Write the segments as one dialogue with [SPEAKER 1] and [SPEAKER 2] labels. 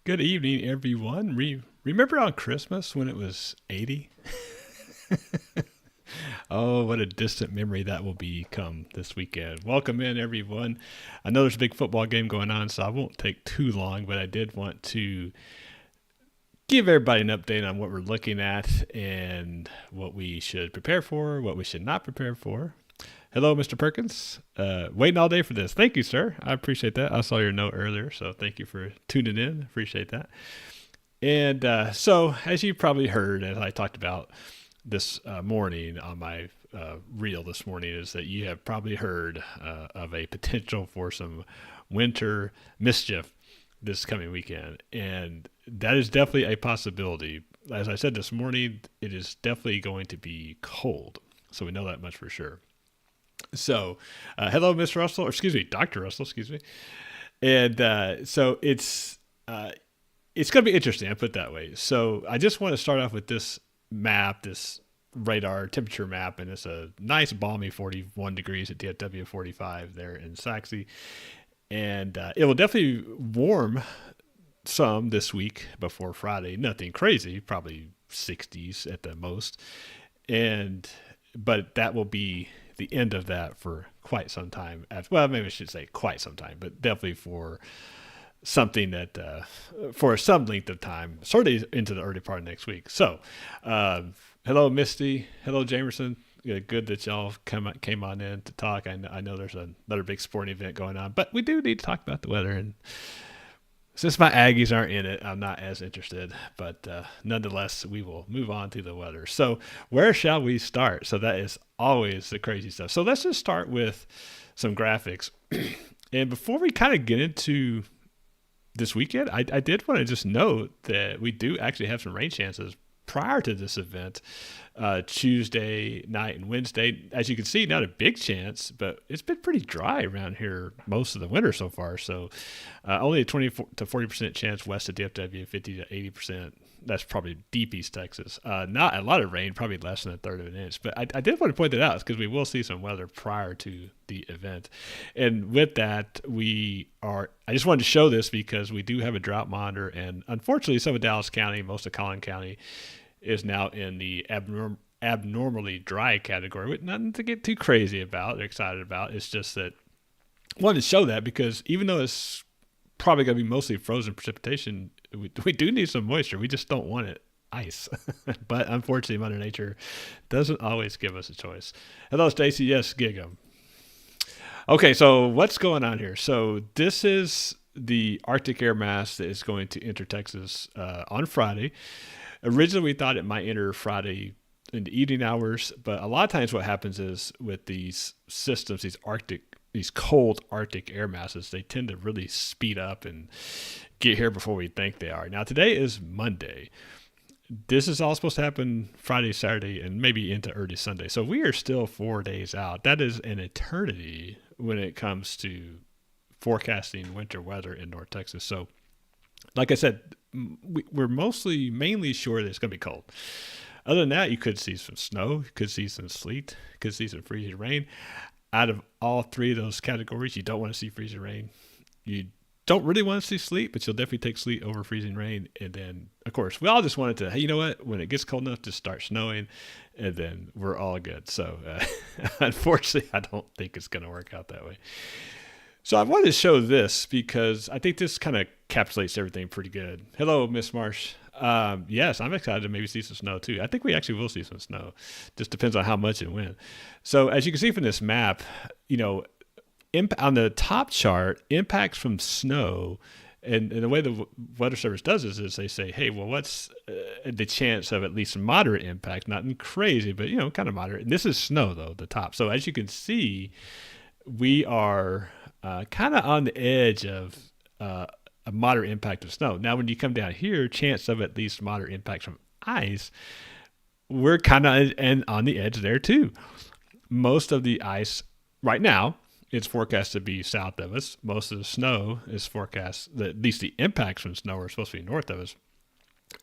[SPEAKER 1] Good evening, everyone. Remember on Christmas when it was 80? Oh, what a distant memory that will become this weekend. Welcome in, everyone. I know there's a big football game going on, so I won't take too long, but I did want to give everybody an update on what we're looking at and what we should prepare for, what we should not prepare for. Hello, Mr. Perkins. Waiting all day for this. Thank you, sir. I appreciate that. I saw your note earlier, so thank you for tuning in. Appreciate that. And so, as you probably heard, as I talked about this morning on my reel this morning, is that you have probably heard of a potential for some winter mischief this coming weekend. And that is definitely a possibility. As I said this morning, it is definitely going to be cold. So we know that much for sure. So, hello, Miss Russell, or excuse me, Dr. Russell, excuse me. And so it's going to be interesting. I put it that way. So I just want to start off with this map, this radar temperature map, and it's a nice balmy 41 degrees at DFW 45 there in Saxe. And it will definitely warm some this week before Friday. Nothing crazy, probably 60s at the most. But that will be the end of that for quite some time. Well, maybe I should say quite some time, but definitely for something that for some length of time, certainly into the early part of next week. So, hello, Misty. Hello, Jamerson. Yeah, good that y'all came on in to talk. I know there's another big sporting event going on, but we do need to talk about the weather. And since my Aggies aren't in it, I'm not as interested. But nonetheless, we will move on to the weather. So, where shall we start? So that is always the crazy stuff. So let's just start with some graphics. And before we kind of get into this weekend, I did want to just note that we do actually have some rain chances prior to this event, Tuesday night and Wednesday. As you can see, not a big chance, but it's been pretty dry around here most of the winter so far. So only a 20 to 40% chance west of DFW, 50 to 80%. That's probably deep East Texas. Not a lot of rain, probably less than a third of an inch. But I did want to point that out because we will see some weather prior to the event. And with that, I just wanted to show this because we do have a drought monitor. And unfortunately, some of Dallas County, most of Collin County, is now in the abnormally dry category, with nothing to get too crazy about or excited about. It's just that I wanted to show that because even though it's probably going to be mostly frozen precipitation, we do need some moisture. We just don't want it ice. But unfortunately, Mother Nature doesn't always give us a choice. Hello, Stacy. Yes, Gig'em. Okay, so what's going on here? So this is the Arctic air mass that is going to enter Texas on Friday. Originally, we thought it might enter Friday in the evening hours, but a lot of times what happens is with these systems, these cold Arctic air masses, they tend to really speed up and get here before we think they are. Now, today is Monday. This is all supposed to happen Friday, Saturday, and maybe into early Sunday. So we are still 4 days out. That is an eternity when it comes to forecasting winter weather in North Texas. So, like I said, we're mainly sure that it's going to be cold. Other than that, you could see some snow, you could see some sleet, you could see some freezing rain. Out of all three of those categories, you don't want to see freezing rain. You don't really want to see sleet, but you'll definitely take sleet over freezing rain. And then, of course, we all just wanted to, hey, you know what? When it gets cold enough, just start snowing, and then we're all good. So, unfortunately, I don't think it's going to work out that way. So I wanted to show this because I think this kind of encapsulates everything pretty good. Hello, Miss Marsh. Yes, I'm excited to maybe see some snow too. I think we actually will see some snow. Just depends on how much and when. So as you can see from this map, on the top chart, impacts from snow, and the way the Weather Service does this is they say, hey, well, what's the chance of at least moderate impact? Nothing crazy, but, kind of moderate. And this is snow, though, the top. So as you can see, we are kind of on the edge of a moderate impact of snow. Now, when you come down here, chance of at least moderate impact from ice, we're kind of on the edge there, too. Most of the ice right now, it's forecast to be south of us. Most of the snow is forecast, at least the impacts from snow are supposed to be north of us.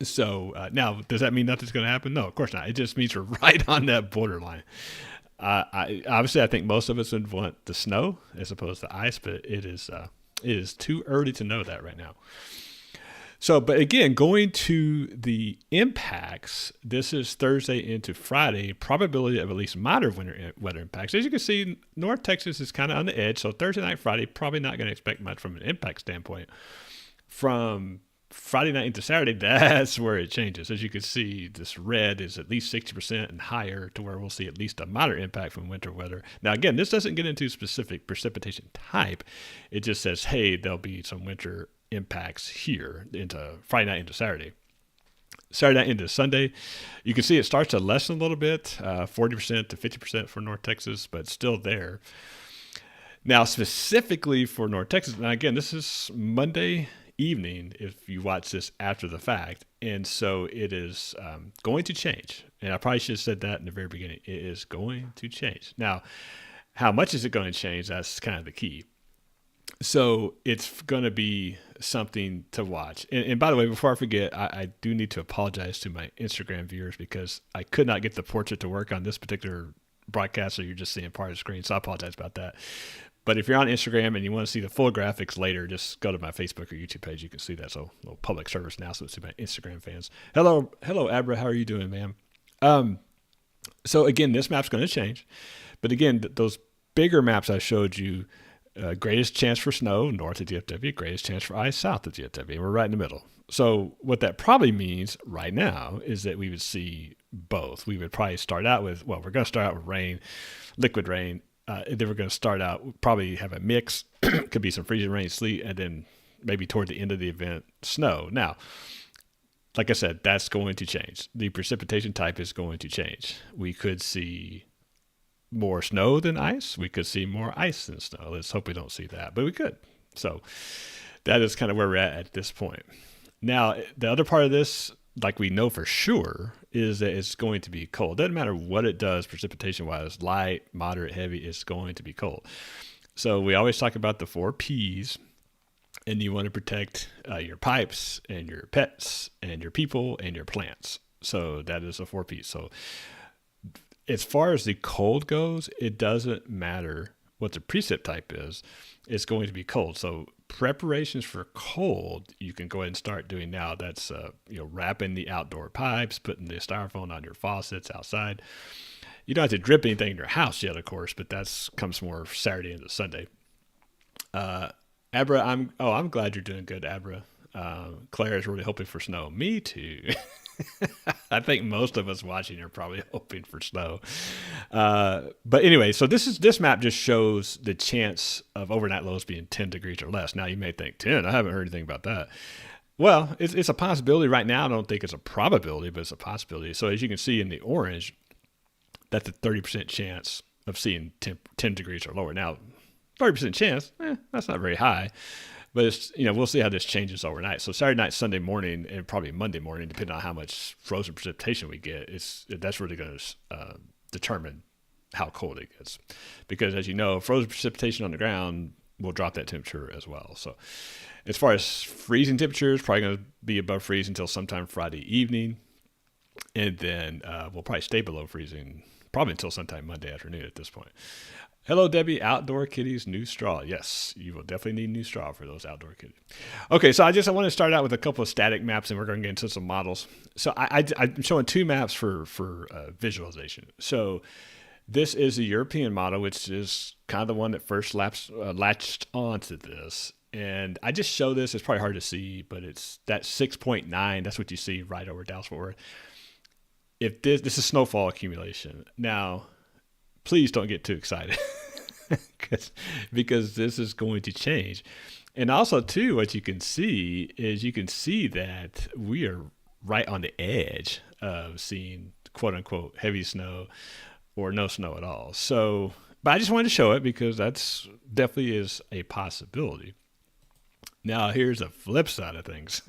[SPEAKER 1] So now, does that mean nothing's going to happen? No, of course not. It just means we're right on that borderline. Obviously, I think most of us would want the snow as opposed to ice, but it is too early to know that right now. So, but again, going to the impacts, this is Thursday into Friday, probability of at least moderate weather impacts. As you can see, North Texas is kind of on the edge. So Thursday night, Friday, probably not going to expect much from an impact standpoint. From Friday night into Saturday, that's where it changes. As you can see, this red is at least 60% and higher to where we'll see at least a moderate impact from winter weather. Now, again, this doesn't get into specific precipitation type. It just says, hey, there'll be some winter impacts here into Friday night into Saturday. Saturday night into Sunday, you can see it starts to lessen a little bit, 40% to 50% for North Texas, but still there. Now, specifically for North Texas, now again, this is Monday evening if you watch this after the fact, and so it is going to change. And I probably should have said that in the very beginning. It is going to change. Now, how much is it going to change? That's kind of the key. So it's going to be something to watch. And by the way, before I forget, I do need to apologize to my Instagram viewers because I could not get the portrait to work on this particular broadcast, so you're just seeing part of the screen. So I apologize about that. But if you're on Instagram and you want to see the full graphics later, just go to my Facebook or YouTube page. You can see that. So a little public service announcement to my Instagram fans. Hello, Abra. How are you doing, ma'am? So again, this map's going to change. But again, those bigger maps I showed you, greatest chance for snow north of DFW, greatest chance for ice south of DFW. We're right in the middle. So what that probably means right now is that we would see both. We would probably start out with, we're going to start out with rain, liquid rain. Then we're going to start out, probably have a mix. Could be some freezing rain, sleet, and then maybe toward the end of the event, snow. Now, like I said, that's going to change. The precipitation type is going to change. We could see more snow than ice. We could see more ice than snow. Let's hope we don't see that, but we could. So that is kind of where we're at this point. Now, the other part of this, like we know for sure, is that it's going to be cold. Doesn't matter what it does precipitation-wise, light, moderate, heavy, it's going to be cold. So we always talk about the 4 Ps, and you want to protect your pipes and your pets and your people and your plants. So that is the 4 Ps. So as far as the cold goes, it doesn't matter what the precip type is. It's going to be cold. So preparations for cold, you can go ahead and start doing now. That's wrapping the outdoor pipes, putting the styrofoam on your faucets outside. You don't have to drip anything in your house yet, of course, but that's comes more Saturday into Sunday. Abra, I'm glad you're doing good, Abra. Claire is really hoping for snow. Me too. I think most of us watching are probably hoping for snow. But anyway, so this map just shows the chance of overnight lows being 10 degrees or less. Now you may think 10, I haven't heard anything about that. Well, it's a possibility right now. I don't think it's a probability, but it's a possibility. So as you can see in the orange, that's a 30% chance of seeing 10 degrees or lower. Now, 30% chance, that's not very high. But it's, we'll see how this changes overnight. So Saturday night, Sunday morning, and probably Monday morning, depending on how much frozen precipitation we get, that's really going to determine how cold it gets. Because as you know, frozen precipitation on the ground will drop that temperature as well. So as far as freezing temperatures, probably going to be above freezing until sometime Friday evening. And then we'll probably stay below freezing probably until sometime Monday afternoon at this point. Hello, Debbie. Outdoor kitties, new straw. Yes, you will definitely need new straw for those outdoor kitties. Okay, so I want to start out with a couple of static maps, and we're going to get into some models. So I'm showing 2 maps for visualization. So this is a European model, which is kind of the one that first latched onto this. And I just show this. It's probably hard to see, but it's that 6.9. That's what you see right over Dallas-Fort Worth. If this is snowfall accumulation. Now, please don't get too excited because this is going to change. And also, too, what you can see is that we are right on the edge of seeing quote unquote heavy snow or no snow at all. So, but I just wanted to show it because that's definitely is a possibility. Now, here's the flip side of things.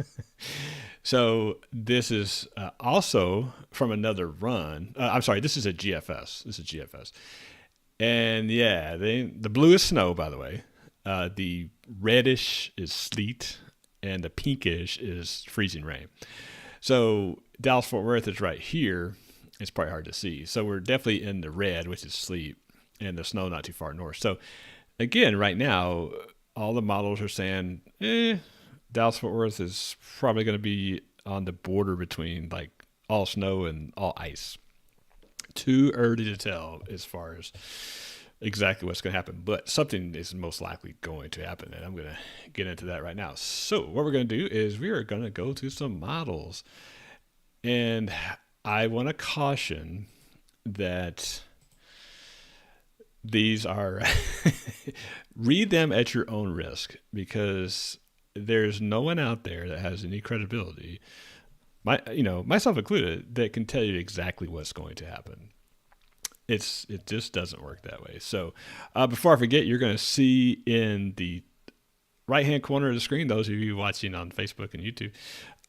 [SPEAKER 1] So this is also from another run. This is a GFS. And yeah, the blue is snow, by the way. The reddish is sleet, and the pinkish is freezing rain. So Dallas-Fort Worth is right here. It's probably hard to see. So we're definitely in the red, which is sleet, and the snow not too far north. So again, right now, all the models are saying, Dallas-Fort Worth is probably going to be on the border between like all snow and all ice. Too early to tell as far as exactly what's going to happen, but something is most likely going to happen, and I'm going to get into that right now. So what we're going to do is we are going to go to some models, and I want to caution that these are read them at your own risk, because there's no one out there that has any credibility, myself included, that can tell you exactly what's going to happen. It just doesn't work that way. So before I forget, you're going to see in the right hand corner of the screen, those of you watching on Facebook and YouTube,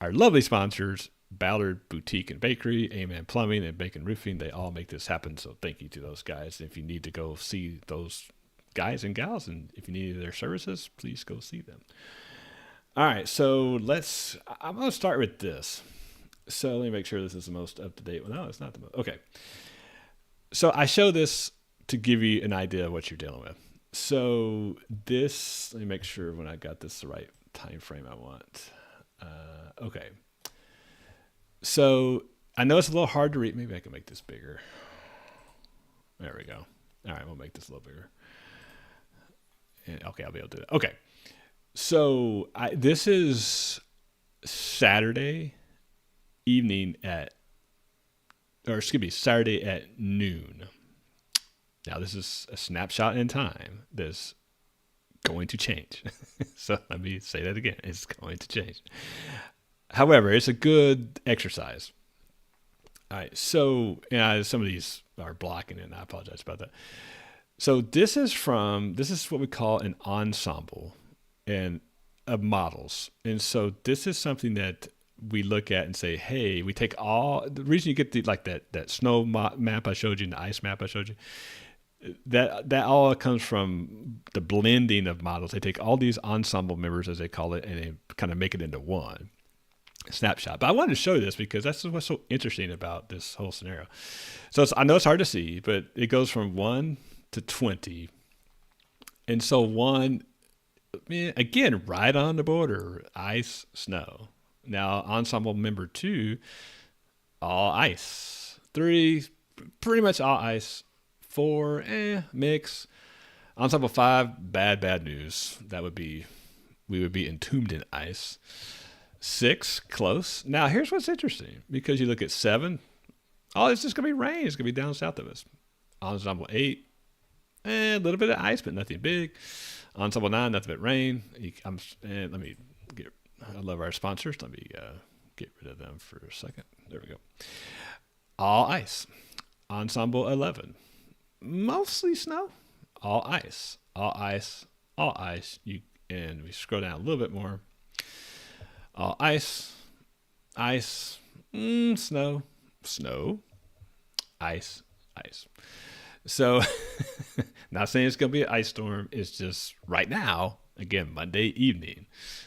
[SPEAKER 1] our lovely sponsors, Ballard Boutique and Bakery, Amen Plumbing, and Bacon Roofing. They all make this happen, so thank you to those guys. If you need to go see those guys and gals, and if you need their services, please go see them. All right, so I'm going to start with this. So let me make sure this is the most up-to-date one. No, it's not the most. Okay. So I show this to give you an idea of what you're dealing with. So let me make sure when I got this the right time frame I want. Okay. So I know it's a little hard to read. Maybe I can make this bigger. There we go. All right, we'll make this a little bigger. And, okay, I'll be able to do it. Okay. So this is Saturday evening Saturday at noon. Now, this is a snapshot in time that's going to change. So let me say that again. It's going to change. However, it's a good exercise. All right. So some of these are blocking it, and I apologize about that. So this is what we call an ensemble and of models. And so this is something that we look at and say, hey, we take the reason you get that snow map I showed you and the ice map I showed you, that all comes from the blending of models. They take all these ensemble members, as they call it, and they kind of make it into one snapshot. But I wanted to show you this because that's what's so interesting about this whole scenario. So I know it's hard to see, but it goes from 1 to 20. And so 1, again, right on the border, ice, snow. Now, ensemble member 2, all ice. 3, pretty much all ice. 4, mix. Ensemble 5, bad news. We would be entombed in ice. 6, close. Now, here's what's interesting, because you look at 7, it's just going to be rain. It's going to be down south of us. Ensemble 8, a little bit of ice, but nothing big. Ensemble 9, nothing but rain. I love our sponsors. Let me get rid of them for a second. There we go. All ice. Ensemble 11, mostly snow. All ice. All ice. All ice. And we scroll down a little bit more. All ice. Ice. Snow. Snow. Ice. Ice. So, not saying it's going to be an ice storm. It's just right now, again, Monday evening,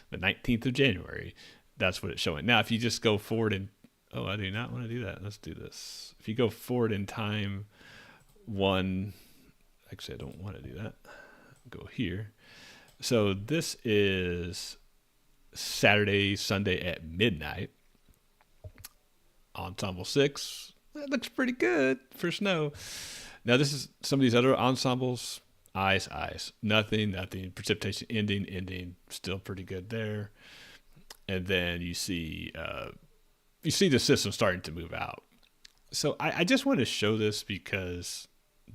[SPEAKER 1] the 19th of January, that's what it's showing. Now, if you just go forward I do not want to do that. Let's do this. If you go forward in time actually, I don't want to do that. Go here. So this is Sunday at midnight. Ensemble 6, that looks pretty good for snow. Now, this is some of these other ensembles. Ice. Nothing. Precipitation ending. Still pretty good there. And then you see the system starting to move out. So I just want to show this because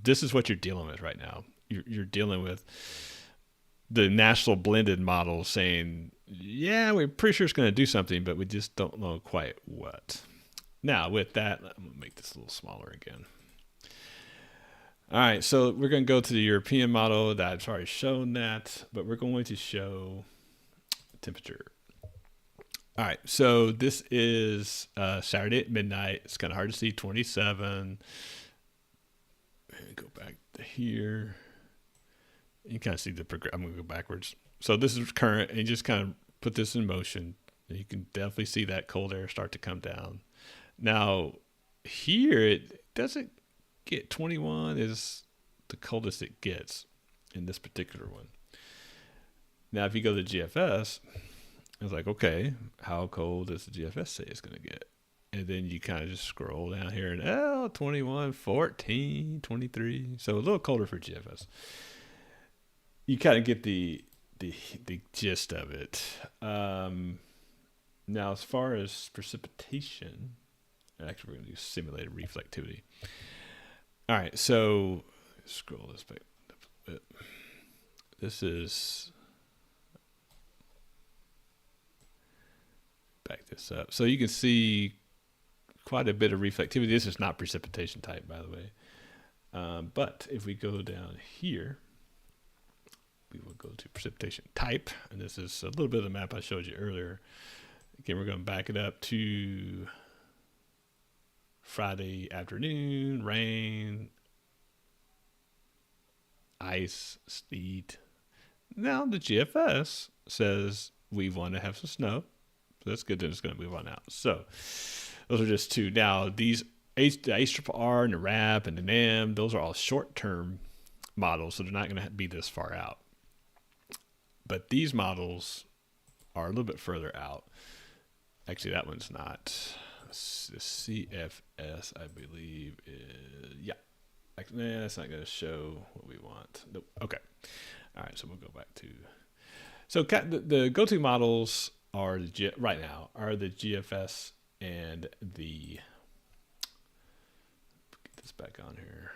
[SPEAKER 1] this is what you're dealing with right now. You're dealing with the national blended model saying, yeah, we're pretty sure it's going to do something, but we just don't know quite what. Now, with that, I'm going to make this a little smaller again. All right, so we're going to go to the European model. I've already shown that, but we're going to show temperature. All right, so this is Saturday at midnight. It's kind of hard to see, 27. Go back to here. You kind of see the I'm going to go backwards. So this is current, and you just kind of put this in motion. You can definitely see that cold air start to come down. Now, here it doesn't get 21 is the coldest it gets in this particular one. Now, if you go to GFS, I was like, okay, how cold does the GFS say it's going to get? And then you kind of just scroll down here and 21, 14, 23. So a little colder for GFS. You kind of get the gist of it. Now, as far as precipitation, actually, we're going to do simulated reflectivity. All right, so scroll this back a bit. This is back this up. So you can see quite a bit of reflectivity. This is not precipitation type, by the way. But if we go down here, we will go to precipitation type. And this is a little bit of the map I showed you earlier. Again, we're going to back it up to Friday afternoon, rain, ice, sleet. Now the GFS says we want to have some snow. So that's good that it's going to move on out. So those are just two. Now these the ACRR and the RAP and the NAM, those are all short-term models, so they're not going to be this far out. But these models are a little bit further out. Actually, that one's not. The CFS, I believe, is, yeah. That's not going to show what we want. Nope. Okay. All right, so we'll go back to. So the go-to models are right now are the GFS and the. Get this back on here.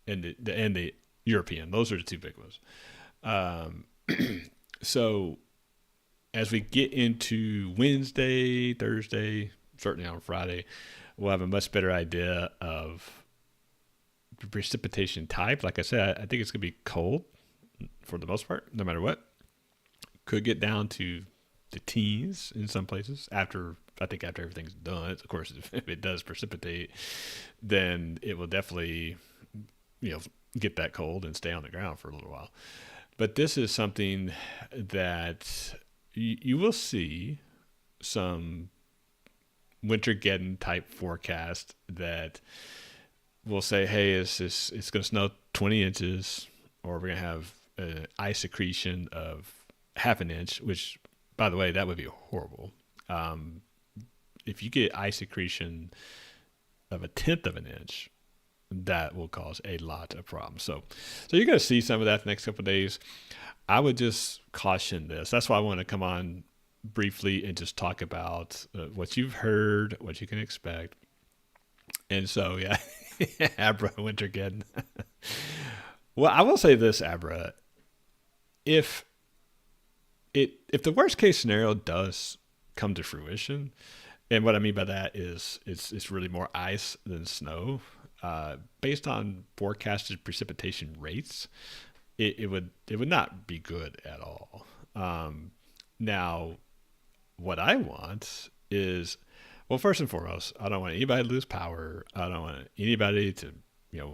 [SPEAKER 1] And the European. Those are the two big ones. So as we get into Wednesday, Thursday, certainly on Friday, we'll have a much better idea of precipitation type. Like I said, I think it's going to be cold for the most part, no matter what. Could get down to the teens in some places after everything's done. Of course, if it does precipitate, then it will definitely, get that cold and stay on the ground for a little while. But this is something that you will see some Wintergeddon type forecast that will say, hey, it's going to snow 20 inches, or we're going to have an ice accretion of half an inch, which, by the way, that would be horrible. If you get ice accretion of a tenth of an inch, that will cause a lot of problems. So you're going to see some of that the next couple of days. I would just caution this. That's why I want to come on briefly and just talk about what you've heard, what you can expect. And so, yeah, Abra Wintergeddon. Well, I will say this, Abra. If the worst case scenario does come to fruition, and what I mean by that is it's really more ice than snow, based on forecasted precipitation rates, it would not be good at all. Now, what I want is, well, first and foremost, I don't want anybody to lose power. I don't want anybody to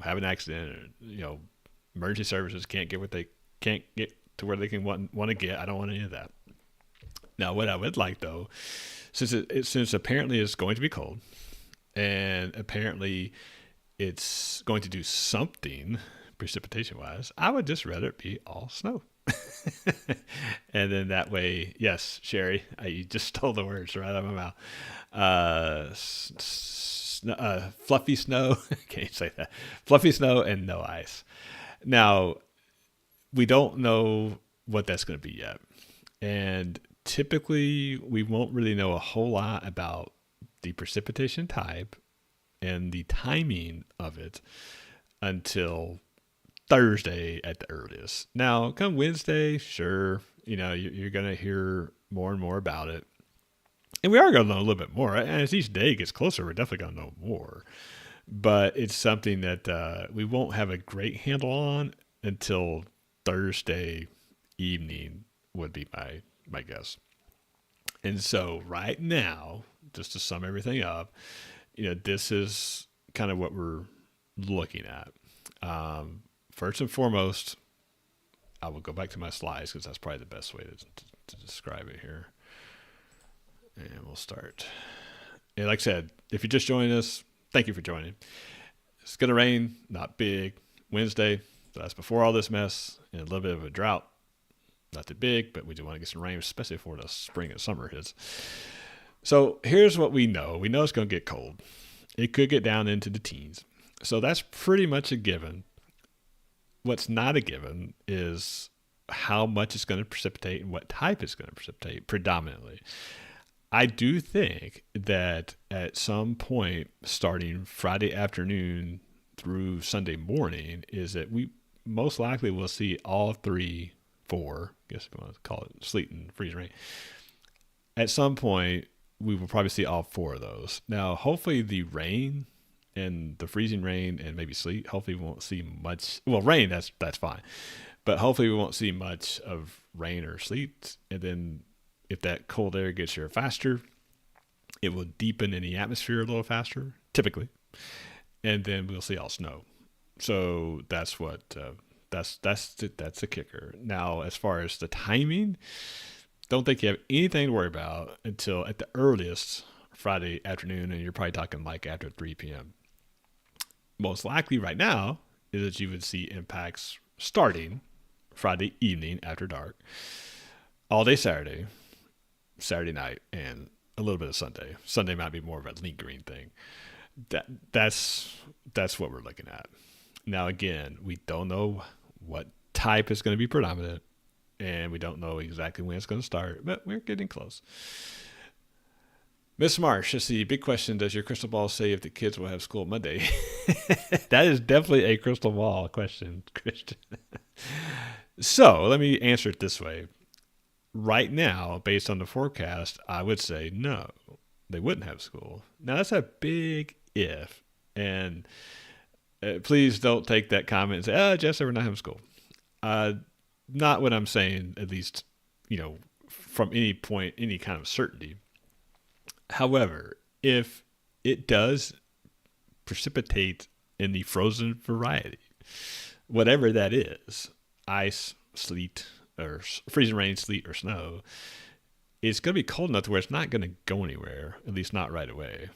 [SPEAKER 1] have an accident, or emergency services can't get to where they can want to get. I don't want any of that. Now, what I would like, though, since apparently it's going to be cold, and apparently it's going to do something precipitation-wise, I would just rather it be all snow. And then that way, yes, Sherry, you just stole the words right out of my mouth. Fluffy snow, can't say that. Fluffy snow and no ice. Now, we don't know what that's going to be yet. And typically, we won't really know a whole lot about the precipitation type and the timing of it until Thursday at the earliest. Now, come Wednesday, sure, you're going to hear more and more about it. And we are going to know a little bit more. And as each day gets closer, we're definitely going to know more. But it's something that we won't have a great handle on until Thursday evening would be my guess. And so right now, just to sum everything up, this is kind of what we're looking at. First and foremost, I will go back to my slides because that's probably the best way to describe it here. And we'll start. And like I said, if you just joined us, thank you for joining. It's going to rain, not big. Wednesday, so that's before all this mess, and a little bit of a drought. Nothing big, but we do want to get some rain, especially before the spring and summer hits. So here's what we know. We know it's going to get cold. It could get down into the teens. So that's pretty much a given. What's not a given is how much it's going to precipitate and what type it's going to precipitate predominantly. I do think that at some point, starting Friday afternoon through Sunday morning, is that we most likely will see all 3, 4, I guess we want to call it sleet and freeze rain. At some point, we will probably see all 4 of those. Now, hopefully the rain and the freezing rain and maybe sleet, hopefully we won't see much. Well, rain, that's fine. But hopefully we won't see much of rain or sleet. And then if that cold air gets here faster, it will deepen in the atmosphere a little faster, typically. And then we'll see all snow. So that's what that's the kicker. Now, as far as the timing, don't think you have anything to worry about until at the earliest Friday afternoon, and you're probably talking like after 3 p.m. Most likely right now is that you would see impacts starting Friday evening after dark, all day Saturday, Saturday night, and a little bit of Sunday. Sunday might be more of a lingering thing. That's what we're looking at. Now, again, we don't know what type is going to be predominant, and we don't know exactly when it's going to start, but we're getting close. Miss Marsh, let's see. Big question. Does your crystal ball say if the kids will have school Monday? That is definitely a crystal ball question, Christian. So let me answer it this way. Right now, based on the forecast, I would say no, they wouldn't have school. Now, that's a big if. And please don't take that comment and say, Jess, we're not having school. Not what I'm saying, at least, from any point, any kind of certainty. However, if it does precipitate in the frozen variety, whatever that is, ice, sleet, or freezing rain, sleet, or snow, it's going to be cold enough to where it's not going to go anywhere, at least not right away.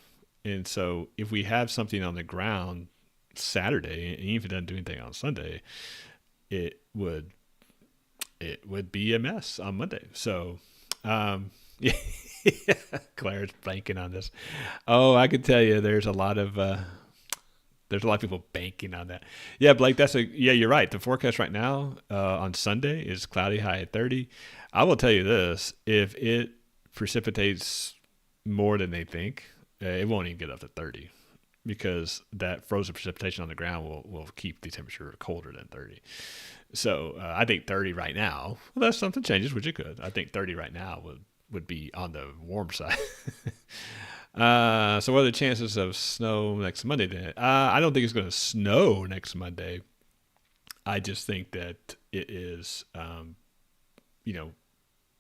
[SPEAKER 1] And so if we have something on the ground Saturday, and even if it doesn't do anything on Sunday, it would be a mess on Monday. So, yeah. Claire's banking on this. Oh, I can tell you, there's a lot of people banking on that. Yeah, Blake, you're right. The forecast right now on Sunday is cloudy, high at 30. I will tell you this: if it precipitates more than they think, it won't even get up to 30, because that frozen precipitation on the ground will keep the temperature colder than 30. So I think 30 right now, unless something changes, which it could. I think 30 right now would be on the warm side. So what are the chances of snow next Monday then? I don't think it's going to snow next Monday. I just think that it is,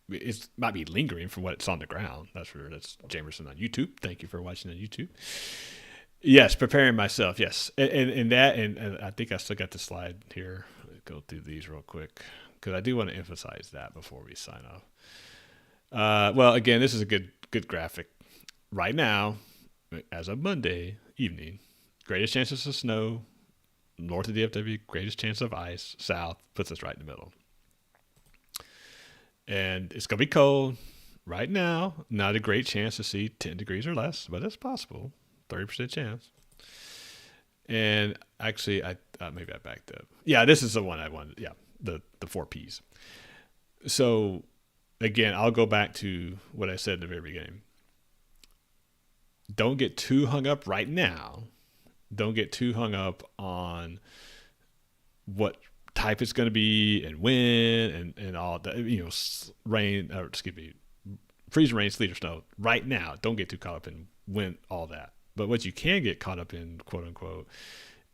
[SPEAKER 1] it might be lingering from what's on the ground. That's Jamerson on YouTube. Thank you for watching on YouTube. Yes, preparing myself. Yes. And I think I still got the slide here. Let's go through these real quick, because I do want to emphasize that before we sign off. Well, again, this is a good graphic. Right now, as of Monday evening, greatest chances of snow, north of DFW, greatest chance of ice, south, puts us right in the middle. And it's going to be cold. Right now, not a great chance to see 10 degrees or less, but it's possible. 30% chance. And actually, maybe I backed up. Yeah, this is the one I wanted. Yeah, the 4 Ps. So, again, I'll go back to what I said in the very beginning. Don't get too hung up right now. Don't get too hung up on what type it's going to be and when and all that. Freezing rain, sleet, or snow right now. Don't get too caught up in when all that. But what you can get caught up in, quote unquote,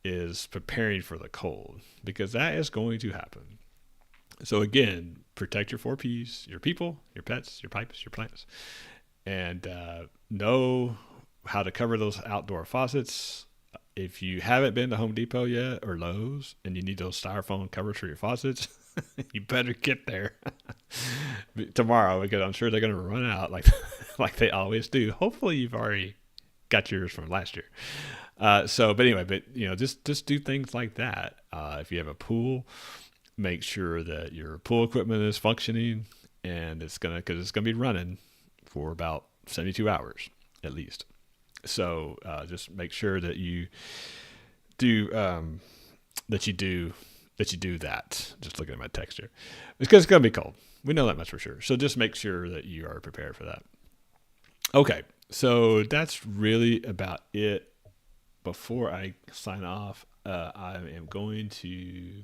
[SPEAKER 1] is preparing for the cold, because that is going to happen. So again, protect your 4 Ps, your people, your pets, your pipes, your plants, and know how to cover those outdoor faucets. If you haven't been to Home Depot yet or Lowe's and you need those styrofoam covers for your faucets, you better get there tomorrow, because I'm sure they're going to run out like they always do. Hopefully you've already got yours from last year. But anyway, just do things like that. If you have a pool, make sure that your pool equipment is functioning, and because it's gonna be running for about 72 hours at least. So just make sure that you do that you do that. Just looking at my text here, because it's gonna be cold. We know that much for sure. So just make sure that you are prepared for that. Okay, so that's really about it. Before I sign off, I'm going to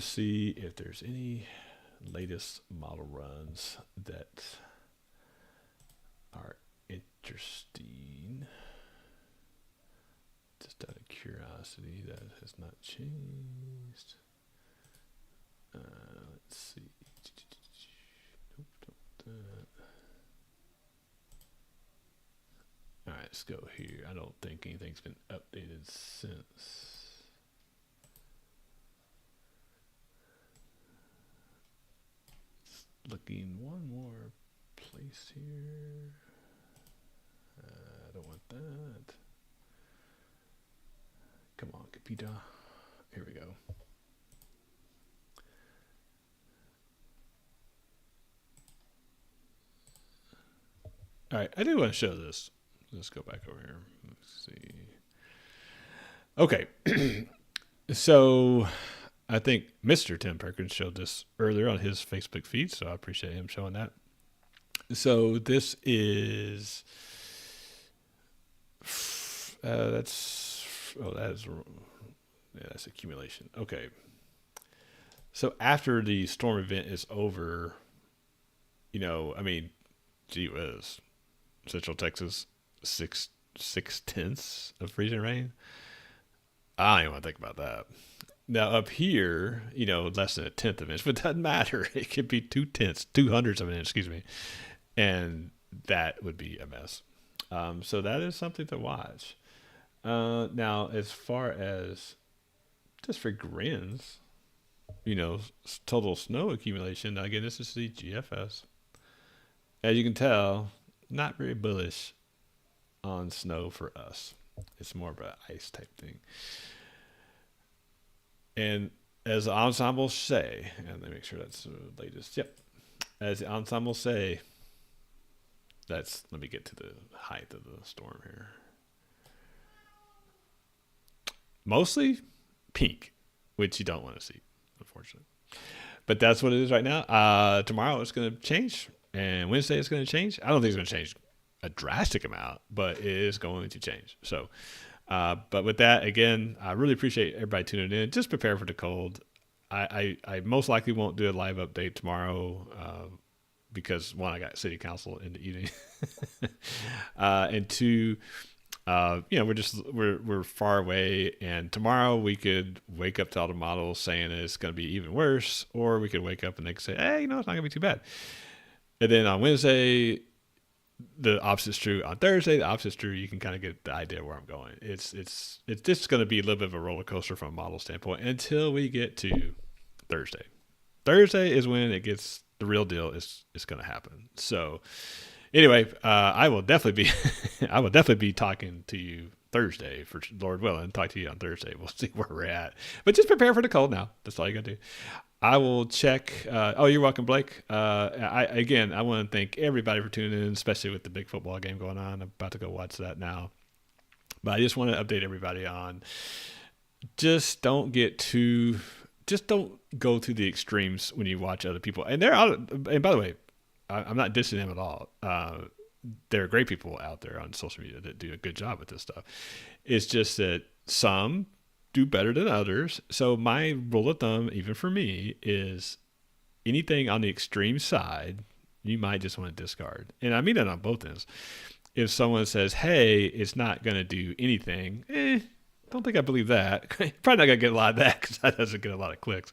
[SPEAKER 1] see if there's any latest model runs that are interesting. Just out of curiosity, that has not changed. Let's see. Nope, don't do that. All right, let's go here. I don't think anything's been updated since. Looking one more place here. I don't want that. Come on, computer. Here we go. All right, I do want to show this. Let's go back over here. Let's see. Okay. So I think Mr. Tim Perkins showed this earlier on his Facebook feed, so I appreciate him showing that. So this is that's accumulation. Okay. So after the storm event is over, gee whiz, Central Texas, 6/10 of freezing rain. I don't even want to think about that. Now up here, less than 1/10 of an inch, but it doesn't matter. It could be 2/200 of an inch, excuse me, and that would be a mess. So that is something to watch. Now, as far as just for grins, total snow accumulation. Again, this is the GFS. As you can tell, not very bullish on snow for us. It's more of an ice type thing. And as the ensemble say, and let me make sure that's the latest. Yep. As the ensemble say, let me get to the height of the storm here. Mostly pink, which you don't want to see, unfortunately. But that's what it is right now. Tomorrow it's going to change, and Wednesday it's going to change. I don't think it's going to change a drastic amount, but it is going to change. So, but with that, again, I really appreciate everybody tuning in. Just prepare for the cold. I most likely won't do a live update tomorrow because one, I got city council in the evening, and two, we're far away, and tomorrow we could wake up to all the models saying it's going to be even worse, or we could wake up and they could say, hey, it's not going to be too bad. And then on Wednesday, the opposite's true. On Thursday, the opposite's true. You can kind of get the idea where I'm going. It's just going to be a little bit of a roller coaster from a model standpoint until we get to Thursday. Thursday is when it gets the real deal. Is going to happen. So anyway, I will definitely be talking to you Thursday, for Lord willing. Talk to you on Thursday. We'll see where we're at. But just prepare for the cold now. That's all you got to do. I will check. You're welcome, Blake. I want to thank everybody for tuning in, especially with the big football game going on. I'm about to go watch that now. But I just want to update everybody on just don't go to the extremes when you watch other people. And and by the way, I'm not dissing them at all. There are great people out there on social media that do a good job with this stuff. It's just that some do better than others. So my rule of thumb, even for me, is anything on the extreme side, you might just want to discard. And I mean that on both ends. If someone says, hey, it's not going to do anything, don't think I believe that. Probably not going to get a lot of that because that doesn't get a lot of clicks.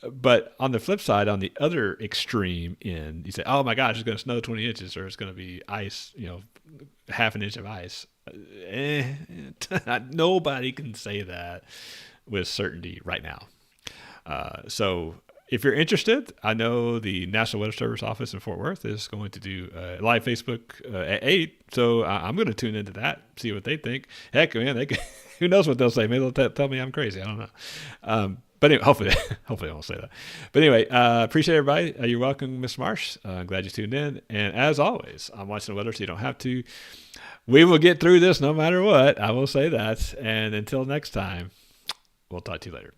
[SPEAKER 1] But on the flip side, on the other extreme end, you say, oh my gosh, it's going to snow 20 inches or it's going to be ice, half an inch of ice. Nobody can say that with certainty right now. So if you're interested, I know the National Weather Service office in Fort Worth is going to do a live Facebook at 8. So I'm going to tune into that, see what they think. Heck, man, who knows what they'll say? Maybe they'll tell me I'm crazy. I don't know. But anyway, hopefully I won't say that. But anyway, appreciate everybody. You're welcome, Miss Marsh. Glad you tuned in. And as always, I'm watching the weather, so you don't have to. We will get through this no matter what. I will say that. And until next time, we'll talk to you later.